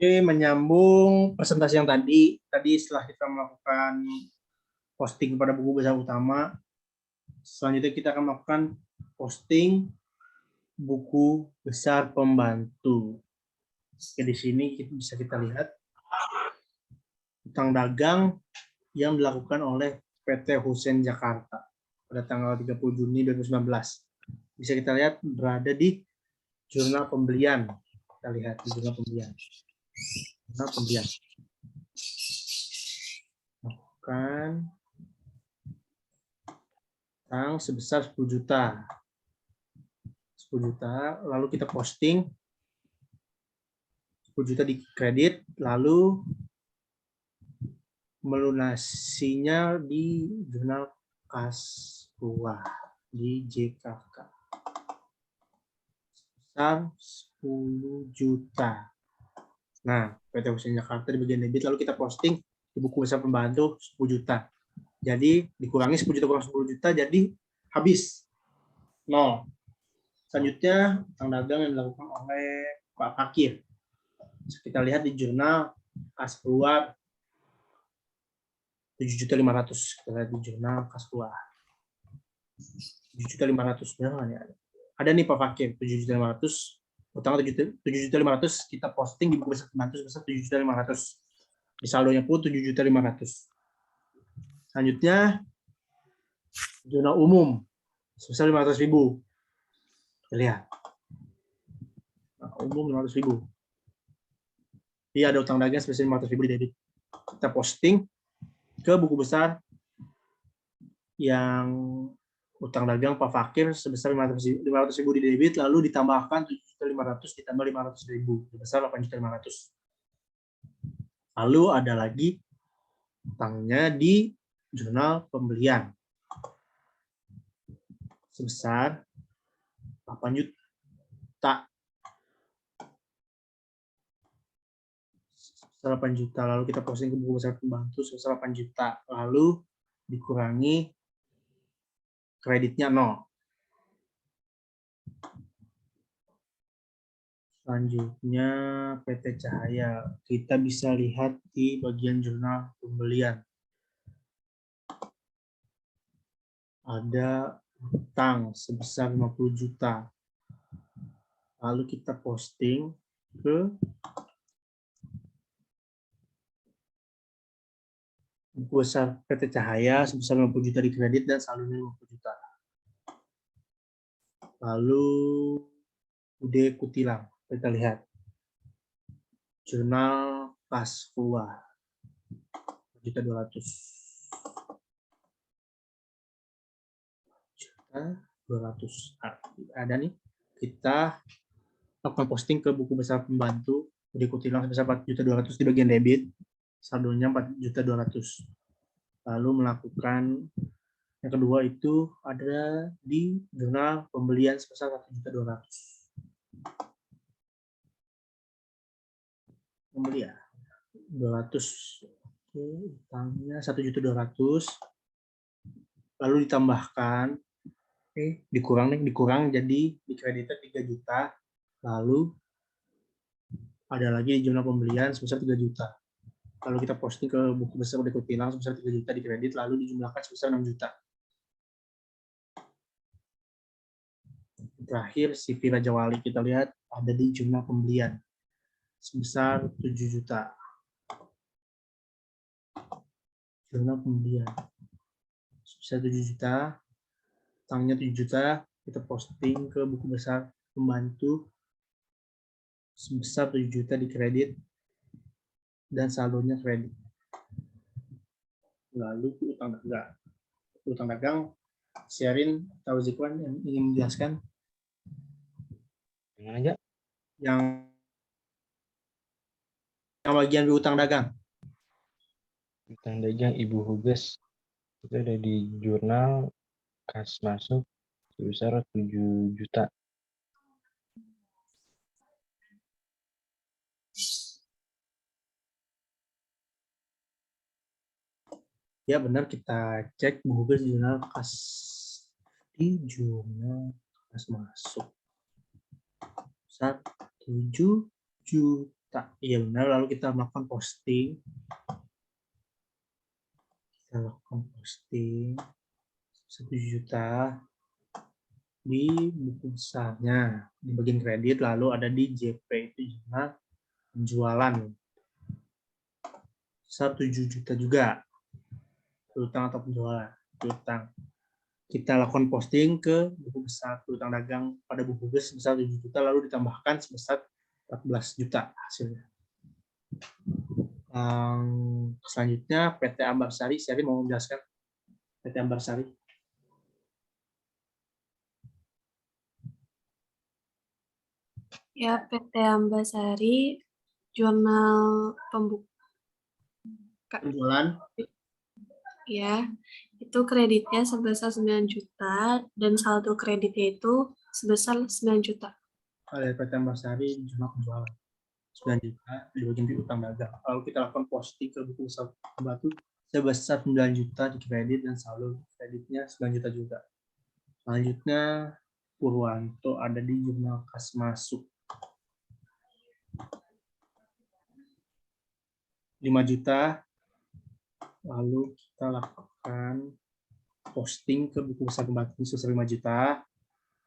Oke, menyambung presentasi yang tadi setelah kita melakukan posting pada buku besar utama, selanjutnya kita akan melakukan posting buku besar pembantu. Oke, di sini bisa kita lihat utang dagang yang dilakukan oleh PT Husein Jakarta pada tanggal 30 Juni 2019. Bisa kita lihat berada di jurnal pembelian. Kita lihat di jurnal pembelian. Jurnal pembelian. Lakukan utang sebesar 10 juta. 10 juta, lalu kita posting 10 juta di kredit, lalu melunasinya di jurnal kas buah di JKK sebesar 10 juta. Nah, PT Husein Jakarta di bagian debit, lalu kita posting di buku besar pembantu 10 juta. Jadi dikurangi 10 juta kurang 10 juta, jadi habis 0. Selanjutnya, utang dagang yang dilakukan oleh Pak Fakir. Kita lihat di jurnal kas keluar 7.500.000. Kita lihat di jurnal kas keluar 7.500.000. Ada nih Pak Fakir 7.500.000. Utang 7.500.000 kita posting di buku besar pembantu sebesar 7.500.000. Di saldonya pun 7.500.000. Selanjutnya jurnal umum sebesar 500.000. Lihat. Nah, umum 500.000. Dia ada utang dagang sebesar 500.000 di debit. Kita posting ke buku besar yang utang dagang Pak Fakir sebesar 500.000 di debit, lalu ditambahkan 7.500.000 ditambah 500.000 sebesar 8.500.000. Lalu ada lagi utangnya di jurnal pembelian sebesar 8 juta. 8 juta, lalu kita posting ke buku besar pembantu sebesar 8 juta, lalu dikurangi kreditnya 0. Selanjutnya PT Cahaya, kita bisa lihat di bagian jurnal pembelian. Ada utang sebesar 50 juta. Lalu kita posting ke buku besar PT Cahaya sebesar 50 juta di kredit dan saldonya 50 juta. Lalu UD Kutilang, kita lihat jurnal kas keluar 1.200.000. 1.200.000 ada nih, kita lakukan posting ke buku besar pembantu UD Kutilang sebesar 4.200.000 di bagian debit, saldonya 4.200.000. Lalu melakukan yang kedua itu ada di jurnal pembelian sebesar 1.200.000. Pembelian 200, utangnya 1.200.000, lalu ditambahkan, dikurang jadi di kreditnya 3 juta, lalu ada lagi di jurnal pembelian sebesar 3 juta. Lalu kita posting ke buku besar UD Kutilang sebesar 3 juta di kredit, lalu dijumlahkan sebesar 6 juta. Terakhir, CV Raja Wali kita lihat ada di jurnal pembelian sebesar 7 juta. Jurnal pembelian sebesar 7 juta, utangnya 7 juta, kita posting ke buku besar pembantu sebesar 7 juta di kredit dan saldonya kredit. Lalu utang dagang, Syarin atau Zikwan yang ingin menjelaskan? Yang aja? Yang bagian utang dagang. Utang dagang Ibu Huges itu ada di jurnal kas masuk sebesar 7 juta. Ya benar, kita cek Bu Huges di jurnal kas masuk. 7 juta. juta. Iya benar, lalu kita melakukan posting. Kita lakukan posting 1 juta di buku besarnya. Di bagian kredit, lalu ada di JP itu jurnal penjualan. 7 juta juga. Piutang atau penjualan. Piutang. Kita lakukan posting ke buku besar piutang dagang pada buku bes sebesar 7 juta, lalu ditambahkan sebesar 14 juta hasilnya. Selanjutnya PT Ambarsari, Sari mau menjelaskan PT Ambarsari. Ya, PT Ambasari, jurnal Penjualan ya, itu kreditnya sebesar 9 juta dan saldo kreditnya itu sebesar 9 juta. dari PT Ambarsari jurnal penjualan 9 juta di bagian piutang dagang. Lalu kita lakukan posting ke buku besar Batu sebesar 9 juta di kredit dan saldo kreditnya 9 juta juga. Selanjutnya Purwanto ada di jurnal kas masuk 5 juta. Lalu kita lakukan posting ke buku besar Batu sebesar 5 juta.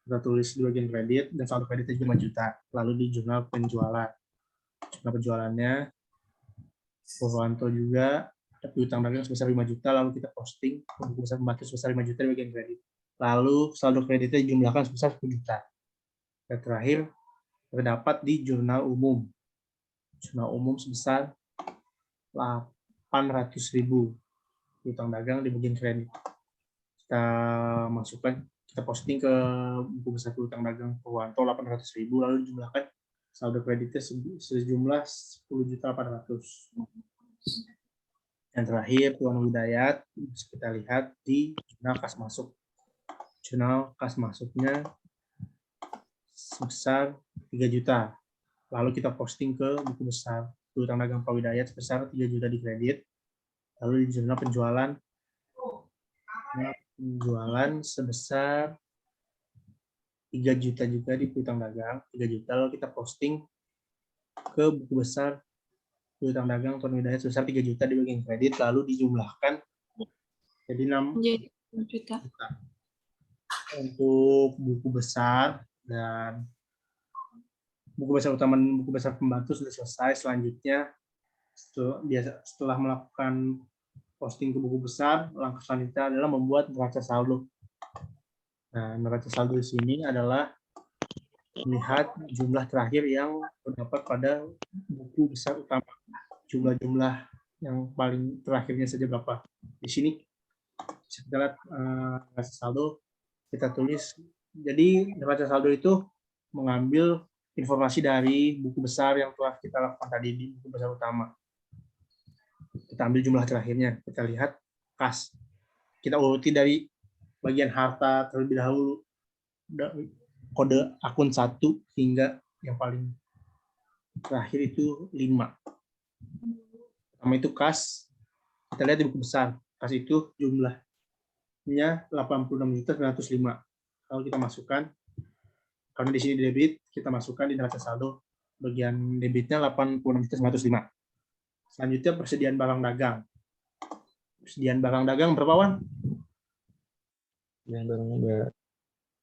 Kita tulis di bagian kredit dan saldo kreditnya 5 juta. Lalu di jurnal penjualan. Jurnal penjualannya Purwanto juga ada piutang dagang sebesar 5 juta, lalu kita posting ke buku besar Batu sebesar 5 juta di bagian kredit. Lalu saldo kreditnya dijumlahkan sebesar 10 juta. Dan terakhir terdapat di jurnal umum. Jurnal umum sebesar 800.000 piutang dagang di bagian kredit. Kita masukkan, kita posting ke buku besar piutang dagang Purwanto 800.000, lalu dijumlahkan saldo kreditnya sejumlah 10.800.000. Yang terakhir Tuan Hidayat bisa kita lihat di jurnal kas masuk. Jurnal kas masuknya sebesar 3 juta. Lalu kita posting ke buku besar piutang dagang Pak Hidayat sebesar 3 juta di kredit. Lalu di jurnal penjualan sebesar 3 juta juga di piutang dagang, 3 juta. Lalu kita posting ke buku besar piutang dagang Tuan Hidayat sebesar 3 juta di bagian kredit, lalu dijumlahkan jadi 6 juta. Untuk buku besar dan buku besar utama dan buku besar pembantu sudah selesai. Selanjutnya setelah melakukan posting ke buku besar, langkah selanjutnya adalah membuat neraca saldo. Nah, neraca saldo di sini adalah melihat jumlah terakhir yang terdapat pada buku besar utama. Jumlah-jumlah yang paling terakhirnya saja berapa. Di sini kita lihat neraca saldo, kita tulis. Jadi neraca saldo itu mengambil informasi dari buku besar yang telah kita lakukan tadi di buku besar utama. Kita ambil jumlah terakhirnya. Kita lihat kas. Kita uruti dari bagian harta terlebih dahulu. Kode akun 1 hingga yang paling terakhir itu 5. Pertama itu kas. Kita lihat di buku besar. Kas itu jumlahnya 86.905. Kalau kita masukkan, karena di sini debit, kita masukkan di neraca saldo. Bagian debitnya 86.905. Selanjutnya persediaan barang dagang. Persediaan barang dagang berapa, Wan? Yang barangnya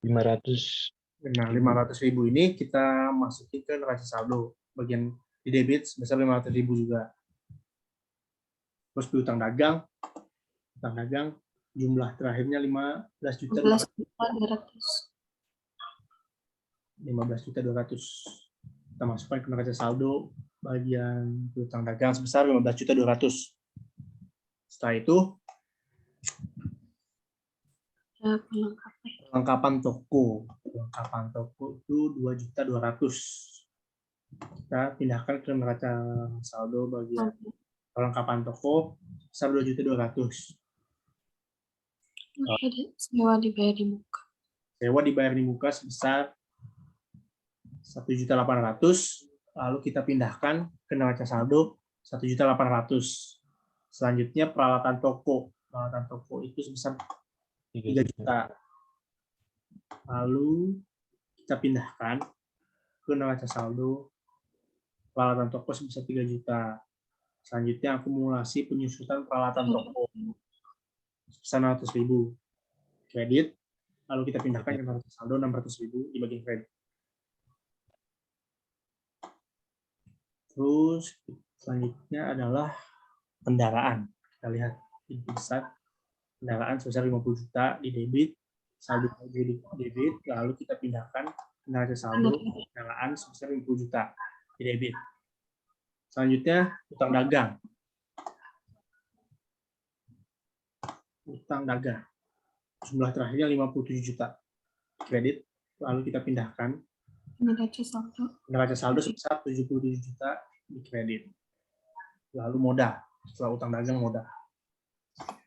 500. Nah, 500.000 ini kita masukin ke neraca saldo. Bagian di debit sebesar 500.000 juga. Terus piutang dagang jumlah terakhirnya 15.200. 15.200. Kita masukkan ke neraca saldo bagian piutang dagang sebesar 15.200. Setelah itu perlengkapan toko. Perlengkapan toko itu 2.200. Kita pindahkan ke neraca saldo bagian perlengkapan toko sebesar 2.200. Sewa dibayar di muka. Sewa dibayar di muka sebesar 1.800.000. Lalu kita pindahkan ke neraca saldo 1.800.000. Selanjutnya peralatan toko. Peralatan toko itu sebesar 3 juta. Lalu kita pindahkan ke neraca saldo peralatan toko sebesar 3 juta. Selanjutnya akumulasi penyusutan peralatan toko sebesar 600.000 kredit, lalu kita pindahkan ke neraca saldo 600.000 di bagian kredit. Terus selanjutnya adalah kendaraan. Kita lihat inti besar kendaraan sebesar 50 juta di debit, saldo di debit, lalu kita pindahkan ke neraca saldo kendaraan sebesar 50 juta di debit. Selanjutnya utang dagang. Utang dagang. Jumlah terakhirnya 57 juta kredit, lalu kita pindahkan neraca saldo sebesar 77 juta di kredit. Lalu modal, setelah utang dagang modal.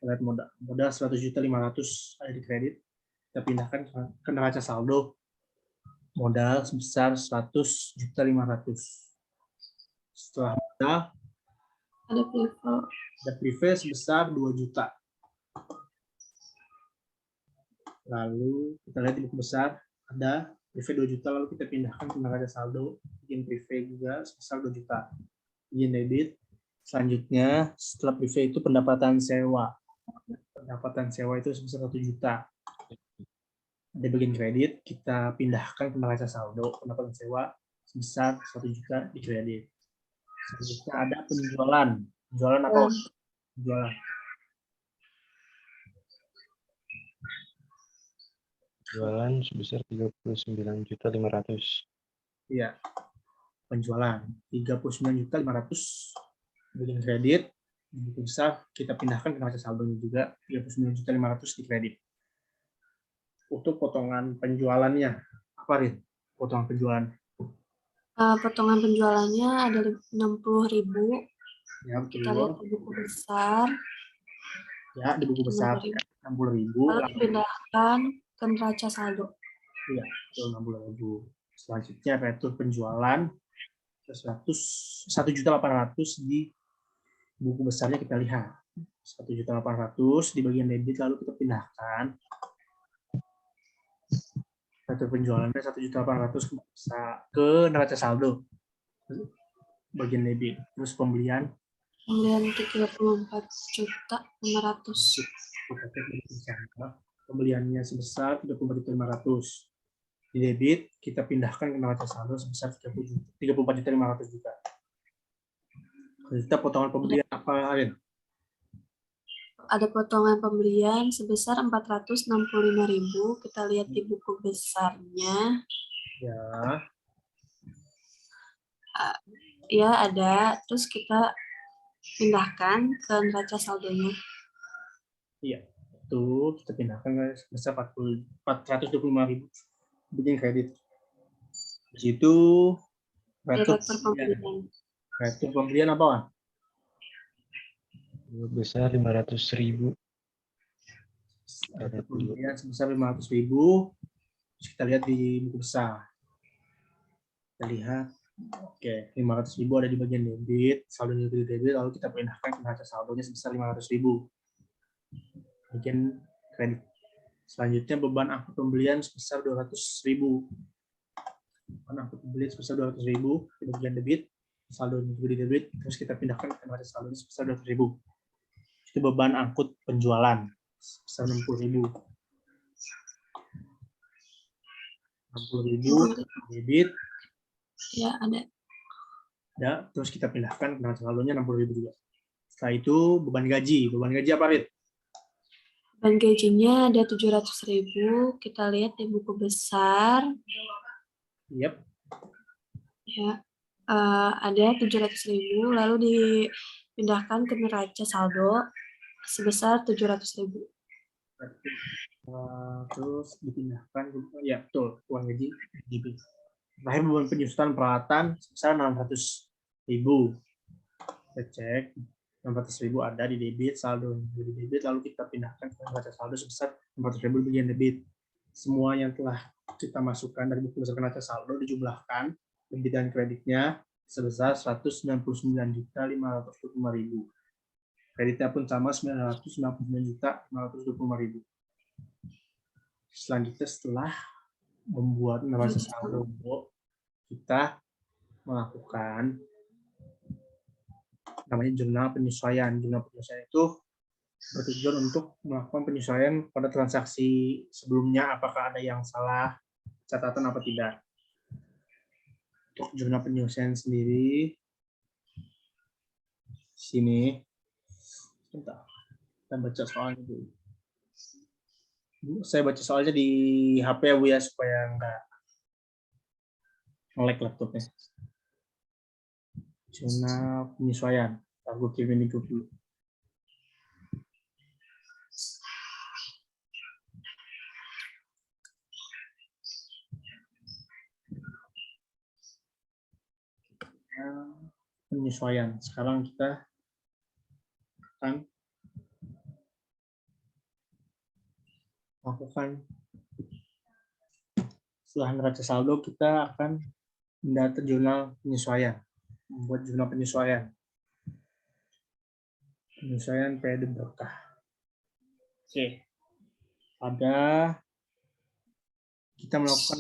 Lihat modal 100.500.000 ada di kredit, kita pindahkan ke neraca saldo modal sebesar 100.500.000. Setelah modal ada prive sebesar 2 juta. Lalu kita lihat di buku besar ada prive 2 juta, lalu kita pindahkan ke neraca saldo bikin prive juga sebesar 2 juta. Bikin debit. Selanjutnya setelah prive itu pendapatan sewa. Pendapatan sewa itu sebesar 1 juta. Di bagian kredit kita pindahkan ke neraca saldo pendapatan sewa sebesar 1 juta di kredit. Selanjutnya ada penjualan. Penjualan apa? Penjualan. Jualan sebesar 39.500.000. Iya. Penjualan 39.500.000 bagian kredit. Begitu besar kita pindahkan ke neraca saldonya juga 39.500.000 di kredit. Untuk potongan penjualannya apa, Rin? Potongan penjualan. Potongan penjualannya ada 60.000. Ya, Kita lihat di buku besar. Ya, di buku besar 60.000. Lalu dipindahkan ke neraca saldo. Iya, 60.000. Selanjutnya retur penjualan 1.800.000 di buku besarnya kita lihat 1.800.000 di bagian debit, lalu kita pindahkan retur penjualannya 1.800.000 ke neraca saldo bagian debit. Terus pembelian 34.500.000. Pembeliannya sebesar 34.500.000 di debit, kita pindahkan ke neraca saldo sebesar 34.500.000 juta. Kita potongan pembelian apa, Arin? Ada potongan pembelian sebesar 465.000. Kita lihat di buku besarnya. Ya. Ya, ada. Terus kita pindahkan ke neraca saldonya. Iya, itu kita pindahkan sebesar 425.000 bikin kredit. Di situ retur pembelian apa, Wan? Besar 500.000. Retur pembelian sebesar 500.000. Kita lihat di buku besar. Kita lihat, oke, 500.000 ada di bagian debit, saldonya di debit, lalu kita pindahkan ke neraca saldonya sebesar 500.000. Bagian kredit. Selanjutnya beban angkut pembelian sebesar 200.000. Beban angkut pembelian sebesar 200.000 di bagian debit, saldonya juga di debit, terus kita pindahkan ke neraca saldonya sebesar 200.000. Itu beban angkut penjualan sebesar 60.000. 60.000 debit. Ya, ada. Ya, terus kita pindahkan ke neraca saldonya 60.000 juga. Setelah itu beban gaji. Beban gaji apa, Rit? Beban gajinya ada 700.000. Kita lihat di buku besar. Yep. Ya, ada 700.000. Lalu dipindahkan ke neraca saldo sebesar 700.000. Terus dipindahkan, ya betul, uang gaji. Terakhir beban penyusutan peralatan sebesar 600.000. Kita cek 600.000 ada di debit, saldo di debit, lalu kita pindahkan ke neraca saldo sebesar 600.000 bagian debit. Semua yang telah kita masukkan dari buku besar neraca saldo dijumlahkan debit dan kreditnya sebesar 199.525.000. Kreditnya pun sama 999.525.000. Selanjutnya setelah membuat neraca saldo, kita melakukan namanya jurnal penyesuaian. Jurnal penyesuaian itu bertujuan untuk melakukan penyesuaian pada transaksi sebelumnya, apakah ada yang salah catatan apa tidak. Untuk jurnal penyesuaian sendiri, sini, bentar, kita baca soalnya dulu. Saya baca soalnya di HP ya Bu ya, supaya nggak nge-lag laptopnya. Jurnal penyesuaian, aku kirimin di grup dulu. Penyesuaian. Sekarang kita akan lakukan, setelah neraca saldo kita akan mendata jurnal penyesuaian, membuat jurnal penyesuaian periode berkah. Oke, kita melakukan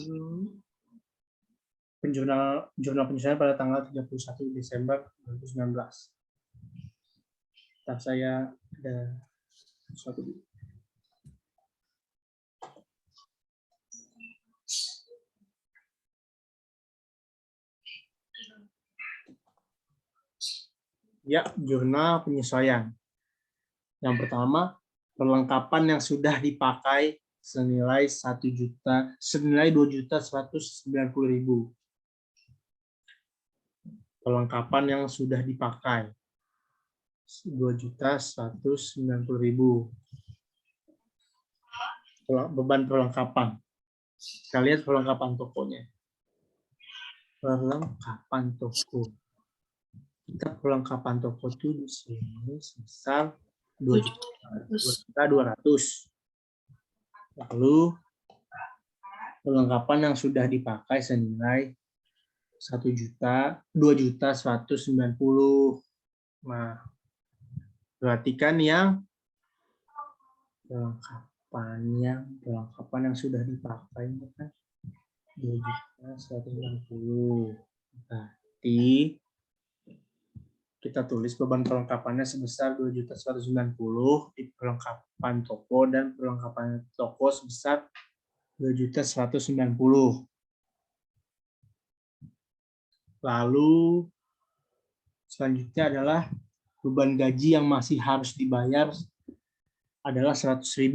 jurnal penyesuaian pada tanggal 31 Desember 2019. Ntar saya ada sesuatu. Ya, jurnal penyesuaian. Yang pertama, perlengkapan yang sudah dipakai senilai 2.190.000. Perlengkapan yang sudah dipakai 2.190.000. Beban perlengkapan. Kita lihat perlengkapan tokonya. Perlengkapan toko. Kita perlengkapan toko itu di sini sebesar 2.200.000. Lalu perlengkapan yang sudah dipakai senilai 2.190.000. Nah, perhatikan yang perlengkapan yang sudah dipakai kan 2.190.000. Berarti kita tulis beban perlengkapannya sebesar 2.190.000 di perlengkapan toko, dan perlengkapan toko sebesar 2.190.000. Lalu selanjutnya adalah beban gaji yang masih harus dibayar adalah 100.000.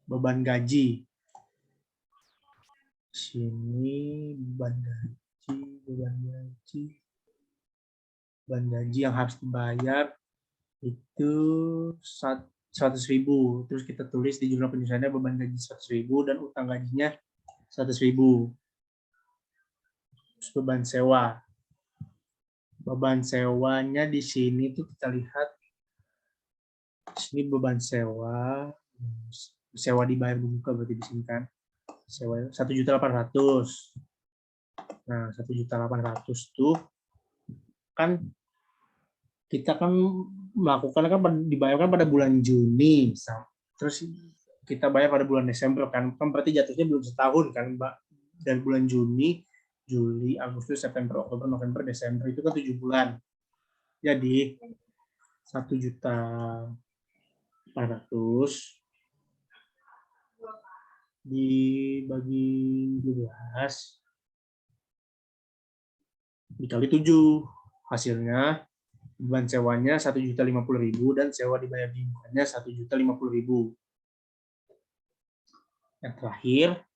Beban gaji. Sini beban gaji yang harus dibayar itu 100.000. Terus kita tulis di jurnal penyesuaiannya beban gaji 100.000 dan utang gajinya 100.000. Terus beban sewa. Beban sewanya di sini tuh kita lihat. Sini beban sewa dibayar buka berarti di sini kan. Sewa 1.800.000. Nah, 1.800.000 tuh kan kita kan melakukan dibayarkan pada bulan Juni, terus kita bayar pada bulan Desember kan berarti jatuhnya belum setahun kan Mbak. Dari bulan Juni, Juli, Agustus, September, Oktober, November, Desember itu kan 7 bulan. Jadi 1.400.000 dibagi 12 dikali 7, hasilnya beban sewanya 1.050.000 dan sewa dibayar di bulannya 1.050.000. Yang terakhir,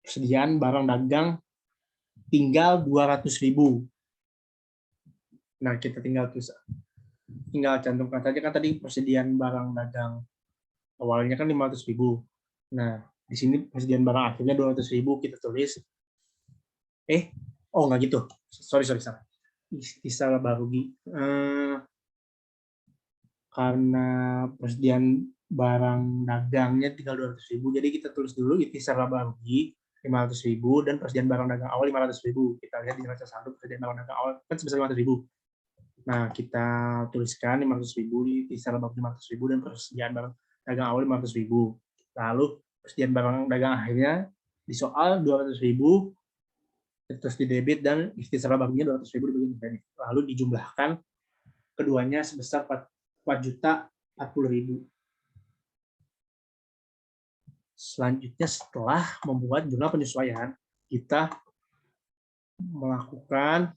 persediaan barang dagang tinggal 200.000. Nah, kita tinggal cantumkan saja kan tadi persediaan barang dagang awalnya kan 500.000. Nah, di sini persediaan barang akhirnya 200.000, kita tulis. Enggak gitu. Sorry. Istilah baru karena persediaan barang dagangnya tinggal 200.000, jadi kita tulis dulu ikhtisar laba rugi 500.000 dan persediaan barang dagang awal 500.000. Kita lihat di neraca saldo persediaan barang dagang awal kan sebesar 500.000. Nah, kita tuliskan 500.000 ikhtisar laba rugi 500.000 dan persediaan barang dagang awal 500.000. Lalu persediaan barang dagang akhirnya di soal 200.000 terus di debit, dan ikhtisar baginya 200.000 dibagian kredit. Lalu dijumlahkan keduanya sebesar 4.040.000. Selanjutnya setelah membuat jurnal penyesuaian, kita melakukan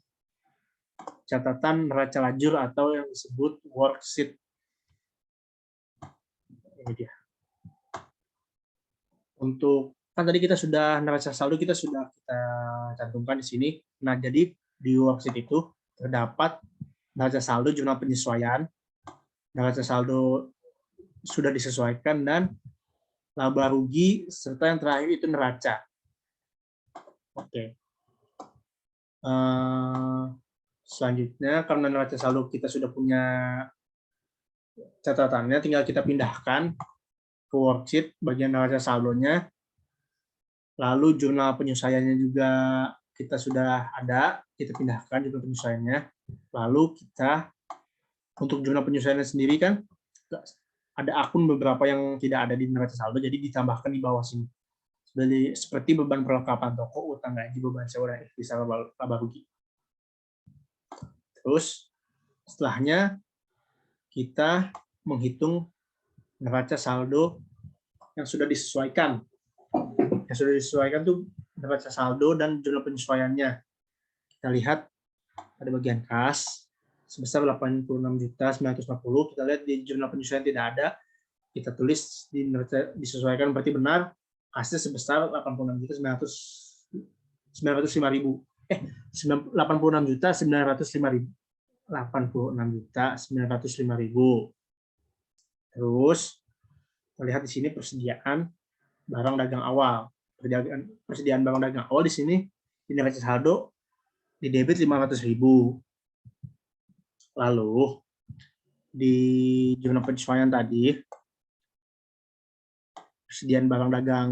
catatan neraca lajur atau yang disebut worksheet. Ini dia. Untuk kan tadi kita sudah neraca saldo kita sudah kita cantumkan di sini. Nah, jadi di worksheet itu terdapat neraca saldo jurnal penyesuaian, neraca saldo sudah disesuaikan, dan laba rugi, serta yang terakhir itu neraca. Oke. Selanjutnya, karena neraca saldo kita sudah punya catatannya, tinggal kita pindahkan ke worksheet bagian neraca saldonya. Lalu jurnal penyesuaiannya juga kita sudah ada, kita pindahkan jurnal penyesuaiannya. Lalu kita, untuk jurnal penyesuaiannya sendiri kan, ada akun beberapa yang tidak ada di neraca saldo, jadi ditambahkan di bawah sini. Seperti beban perlengkapan toko, utang gaji, beban sewa, dan ikhtisar laba rugi. Terus setelahnya kita menghitung neraca saldo yang sudah disesuaikan. Yang sudah disesuaikan tuh neraca saldo dan jurnal penyesuaiannya. Kita lihat ada bagian kas sebesar 86.950. Kita lihat di jurnal penyesuaian tidak ada. Kita tulis di neraca disesuaikan, berarti benar. Kasnya sebesar 86.905.000. 86.905.000. Terus kita lihat di sini persediaan barang dagang awal. Persediaan barang dagang awal di sini di neraca saldo di debit 500.000. Lalu di jurnal penyesuaian tadi persediaan barang dagang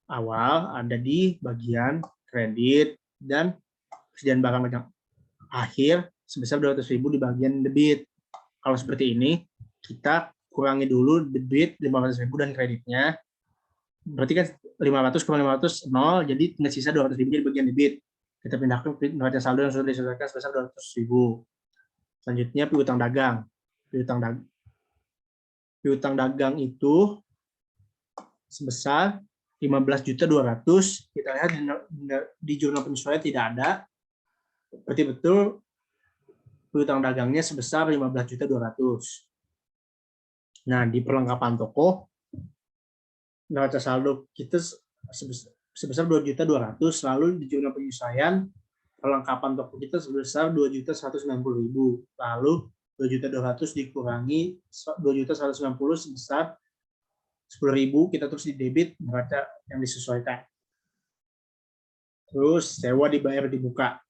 awal ada di bagian kredit, dan persediaan barang dagang akhir sebesar 200.000 di bagian debit. Kalau seperti ini, kita kurangi dulu debit 500.000 dan kreditnya. Berarti kan 500 kurang 500 0, jadi tinggal sisa 200.000 di bagian debit. Kita pindahkan ke neraca saldo yang sudah disesuaikan sebesar 200.000. Selanjutnya piutang dagang. Piutang dagang itu sebesar 15.200.000. Kita lihat di jurnal penyesuaian tidak ada. Berarti betul piutang dagangnya sebesar 15.200.000. Nah, di perlengkapan toko neraca saldo kita sebesar 2.200.000. Lalu di jurnal penyesuaian perlengkapan toko kita sebesar 2.190.000. Lalu 2.200.000 dikurangi 2.190.000 sebesar 10.000, kita terus di debit neraca yang disesuaikan. Terus sewa dibayar dibuka.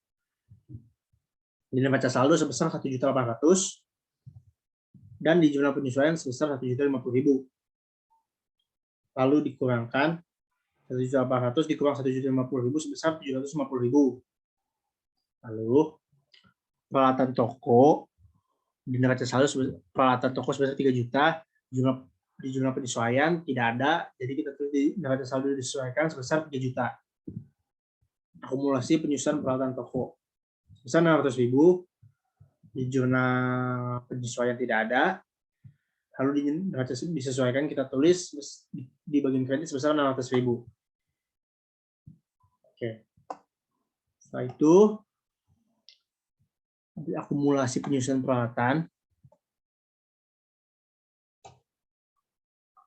Di neraca saldo sebesar 1.800.000 dan di jurnal penyesuaian sebesar 1.050.000. Lalu dikurangkan 1.800.000 dikurang 1.050.000 sebesar 750.000. Lalu peralatan toko di neraca saldo peralatan toko sebesar 3 juta, di jurnal penyesuaian tidak ada, jadi kita tulis di neraca saldo disesuaikan sebesar 3 juta. Akumulasi penyusunan peralatan toko sebesar 600.000, di jurnal penyesuaian tidak ada, lalu di neraca disesuaikan kita tulis di bagian kredit sebesar 600.000. Oke. Setelah itu akumulasi penyusunan peralatan,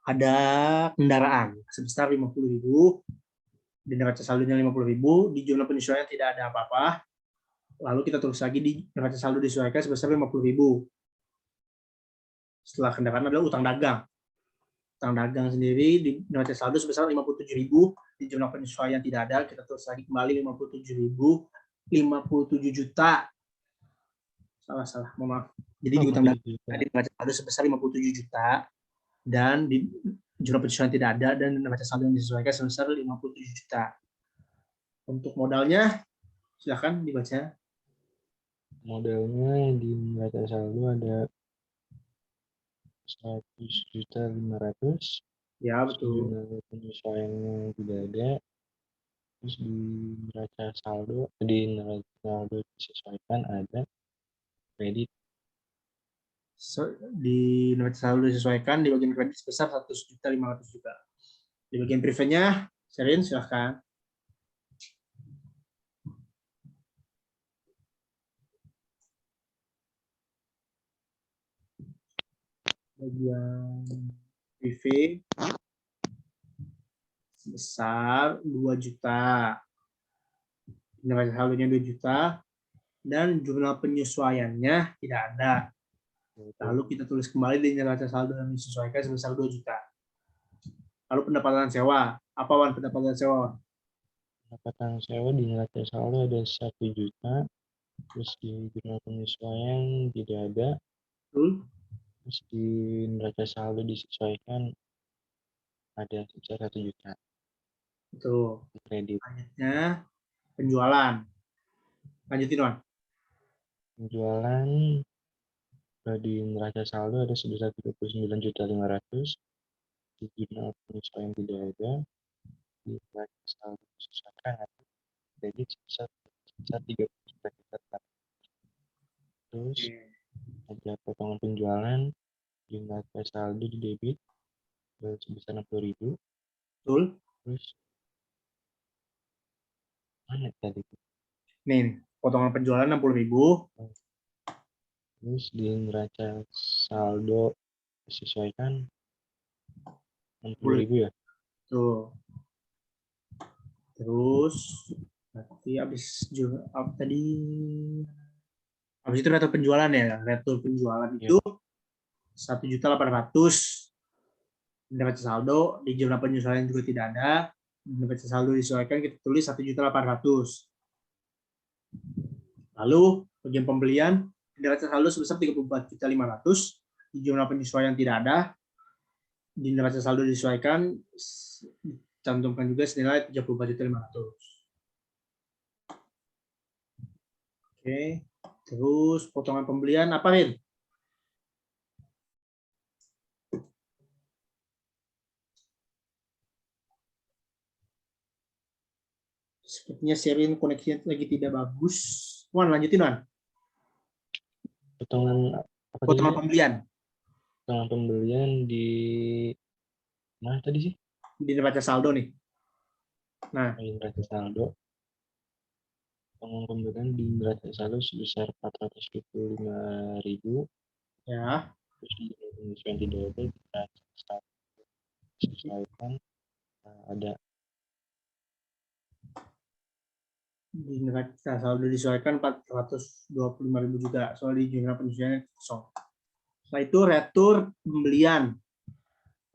ada kendaraan sebesar 50.000, di neraca saldonya 50.000, di jurnal penyesuaian tidak ada apa-apa. Lalu kita tulis lagi di neraca saldo disesuaikan sebesar 50.000. Setelah kendaraan adalah utang dagang. Utang dagang sendiri di neraca saldo sebesar 57.000, di jurnal penyesuaian tidak ada, kita tulis lagi kembali 57.000, 57 juta. Salah, mohon maaf. Jadi di utang dagang di neraca saldo sebesar 57 juta, dan di jurnal penyesuaian tidak ada, dan neraca saldo yang disesuaikan sebesar 57 juta. Untuk modalnya, silakan dibaca. Modalnya di neraca saldo ada 100.500.000. Ya, betul. Jurnal penyesuaiannya tidak ada. Terus di neraca saldo disesuaikan ada kredit. Di neraca saldo disesuaikan di bagian kredit sebesar 100.500.000. Di bagian preventnya, Sherin silahkan. Bagian prive sebesar 2 juta. Neraca saldonya 2 juta dan jumlah penyesuaiannya tidak ada. Lalu kita tulis kembali di neraca saldo yang disesuaikan sebesar 2 juta. Lalu pendapatan sewa. Apa Wan pendapatan sewa? Pendapatan sewa di neraca saldo ada 1 juta. Terus di jurnal penyesuaian tidak ada. Betul. Terus di neraca saldo disesuaikan ada sebesar 1 juta. Betul. Kredit. Selanjutnya penjualan. Lanjutin Wan. Penjualan di neraca saldo ada sebesar 39.500.000. Di jurnal penyesuaian tidak ada. Di neraca saldo disesuaikan ada kredit sebesar 30 juta. Terus ada potongan penjualan di neraca saldo di debit sebesar 60.000. Betul. Terus mana tadi? Nih, potongan penjualan 60.000. Terus di neraca saldo disesuaikan 60.000 ya. Tuh. Terus berarti habis tadi habis itu retur penjualan ya. Retur penjualan itu 1.800.000. Neraca saldo di jumlah penyesuaian juga tidak ada. Neraca saldo disesuaikan kita tulis 1.800.000. Lalu bagian pembelian neraca saldo sebesar 34.500.000. Di jumlah penyesuaian tidak ada. Di neraca saldo disesuaikan cantumkan juga senilai 34.500.000. Oke, terus potongan pembelian apa Rin? Sepertinya Sherin koneksinya lagi tidak bagus. Wan, lanjutin Wan. Potongan apa Potongan tadi? pembelian Potongan pembelian di mana tadi sih? di neraca saldo nih. Nah, Di neraca saldo. Potongan pembelian di neraca saldo sebesar 425.000. ya. Terus di penyesuaian tidak ada, di neraca saldo disesuaikan ada Di neraca saldo disesuaikan 425.000 juga. Soal di jumlah penyesuaian kosong. Setelah itu retur pembelian.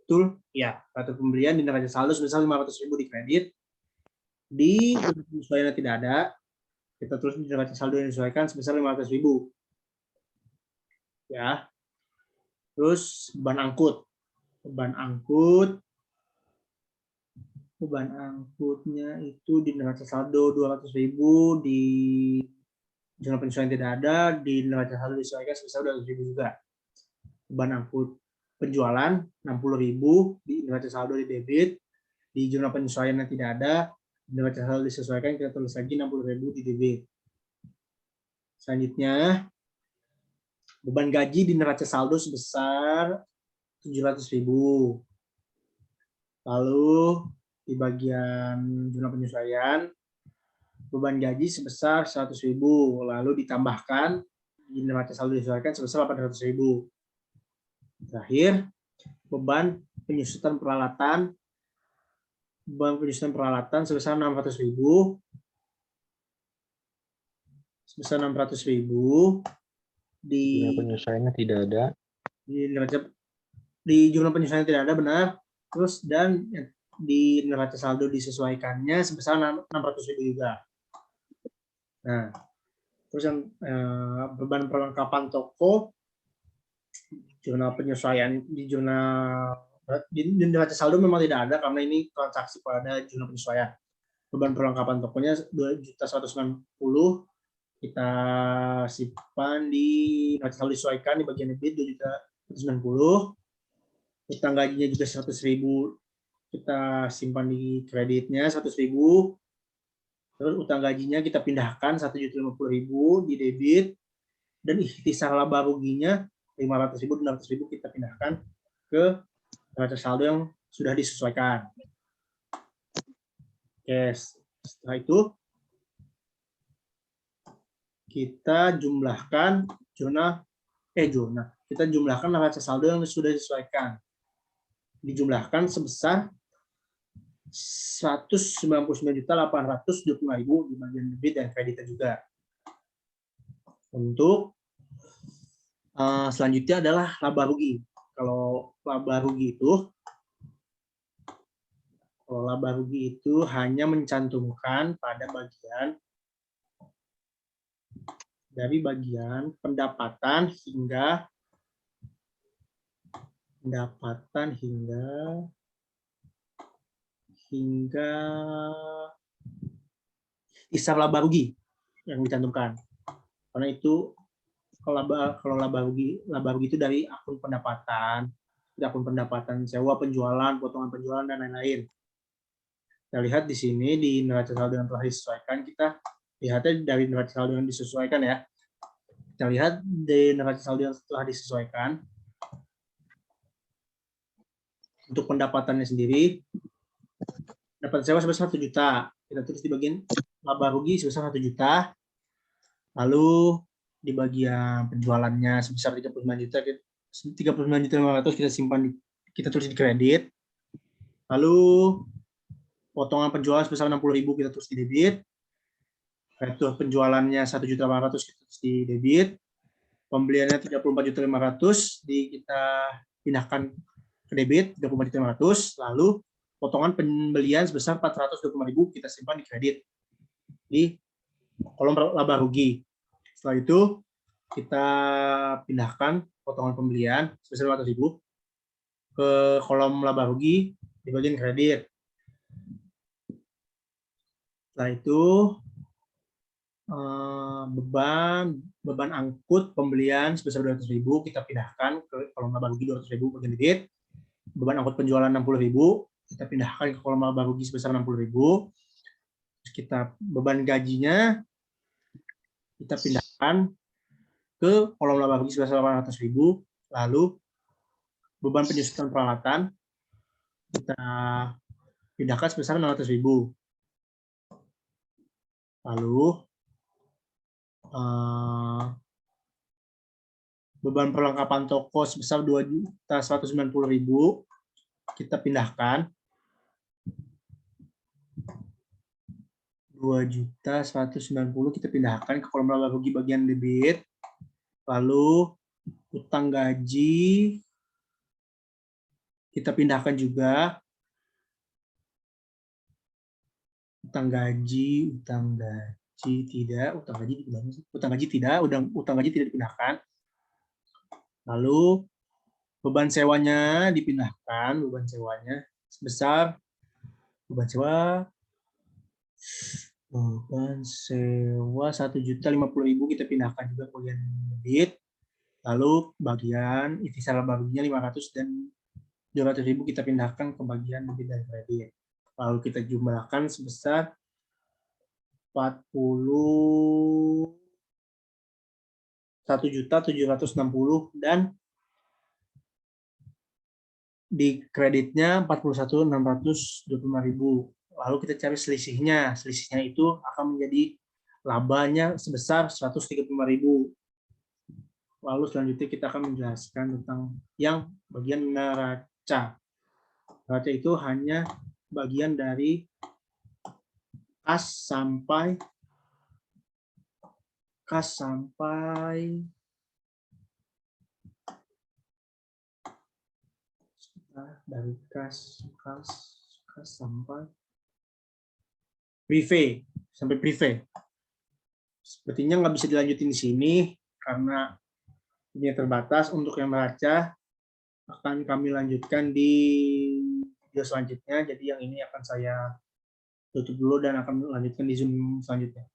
Betul? Ya, retur pembelian di neraca saldo sebesar 500.000 di kredit. Di jumlah penyesuaian tidak ada. Kita tulis di neraca saldo yang disesuaikan sebesar 500.000. Ya. Terus beban angkut. Beban angkutnya itu di neraca saldo 200.000, di jumlah penyesuaian tidak ada, di neraca saldo disesuaikan sebesar 200.000 juga. Beban angkut penjualan 60.000 di neraca saldo di debit, di jumlah penyesuaian yang tidak ada, di neraca saldo disesuaikan kita tulis lagi 60.000 di debit. Selanjutnya beban gaji di neraca saldo sebesar 700.000. Lalu di bagian jumlah penyesuaian beban gaji sebesar 100.000, lalu ditambahkan di neraca saldo disesuaikan sebesar 800.000. Terakhir beban penyusutan peralatan sebesar 600.000. Di jumlah penyesuaiannya tidak ada. Di jumlah penyesuaian tidak ada, benar. Terus dan di neraca saldo disesuaikannya sebesar 600.000 juga. Nah, terus yang beban perlengkapan toko, jurnal penyesuaian di neraca saldo memang tidak ada karena ini transaksi pada jurnal penyesuaian. Beban perlengkapan tokonya 2.190.000 kita simpan di neraca saldo disesuaikan di bagian debit 2.190.000. Utang gajinya juga 100.000 kita simpan di kreditnya 100.000. Terus utang gajinya kita pindahkan 1.050.000 di debit, dan ikhtisar laba ruginya 500.000 dan 600.000 kita pindahkan ke neraca saldo yang sudah disesuaikan. Oke, setelah itu kita jumlahkan kita jumlahkan neraca saldo yang sudah disesuaikan. Dijumlahkan sebesar 199.825.000 di bagian debit dan kreditnya juga. Untuk selanjutnya adalah laba rugi. Kalau laba rugi itu hanya mencantumkan pada bagian dari bagian pendapatan hingga ikhtisar laba rugi yang dicantumkan. Karena itu kalau laba rugi itu dari akun pendapatan sewa, penjualan, potongan penjualan, dan lain-lain. Kita lihat di sini di neraca saldo yang telah disesuaikan, kita lihatnya dari neraca saldo yang disesuaikan ya. Kita lihat di neraca saldo yang telah disesuaikan. Untuk pendapatannya sendiri, dapat sewa sebesar 1 juta. Kita tulis di bagian laba rugi sebesar 1 juta. Lalu di bagian penjualannya sebesar 39.500 kita tulis di kredit. Lalu potongan penjualan sebesar 60.000 kita tulis di debit. Retur penjualannya 1.800.000 kita tulis di debit. Pembeliannya 34.500.000 kita pindahkan ke debit 34.500.000. Lalu potongan pembelian sebesar 425.000 kita simpan di kredit di kolom laba rugi. Setelah itu kita pindahkan potongan pembelian sebesar 500.000 ke kolom laba rugi di bagian kredit. Setelah itu beban angkut pembelian sebesar 200.000 kita pindahkan ke kolom laba rugi 200.000 bagian debit. Beban angkut penjualan 60.000 kita pindahkan ke kolom laba rugi sebesar 60.000. Kita beban gajinya kita pindahkan ke kolom laba rugi sebesar 800.000. Lalu beban penyusutan peralatan kita pindahkan sebesar 600.000. Lalu beban perlengkapan toko sebesar 2.190.000 kita pindahkan 2.190.000 kita pindahkan ke kolom laba rugi bagian debit. Lalu utang gaji kita pindahkan juga utang gaji tidak dipindahkan. Lalu beban sewanya dipindahkan, beban sewa 1.050.000 kita pindahkan juga ke bagian debit. Lalu bagian ikhtisar laba ruginya 500 dan 200.000 kita pindahkan ke bagian debit dan kredit. Lalu kita jumlahkan sebesar 41.760 dan di kreditnya 41.625.000. Lalu kita cari selisihnya. Selisihnya itu akan menjadi labanya sebesar 135.000. Lalu selanjutnya kita akan menjelaskan tentang yang bagian neraca. Neraca itu hanya bagian dari kas sampai dari kas sampai privé, Sepertinya nggak bisa dilanjutin di sini karena ini terbatas. Untuk yang neraca akan kami lanjutkan di video selanjutnya. Jadi yang ini akan saya tutup dulu dan akan lanjutkan di Zoom selanjutnya.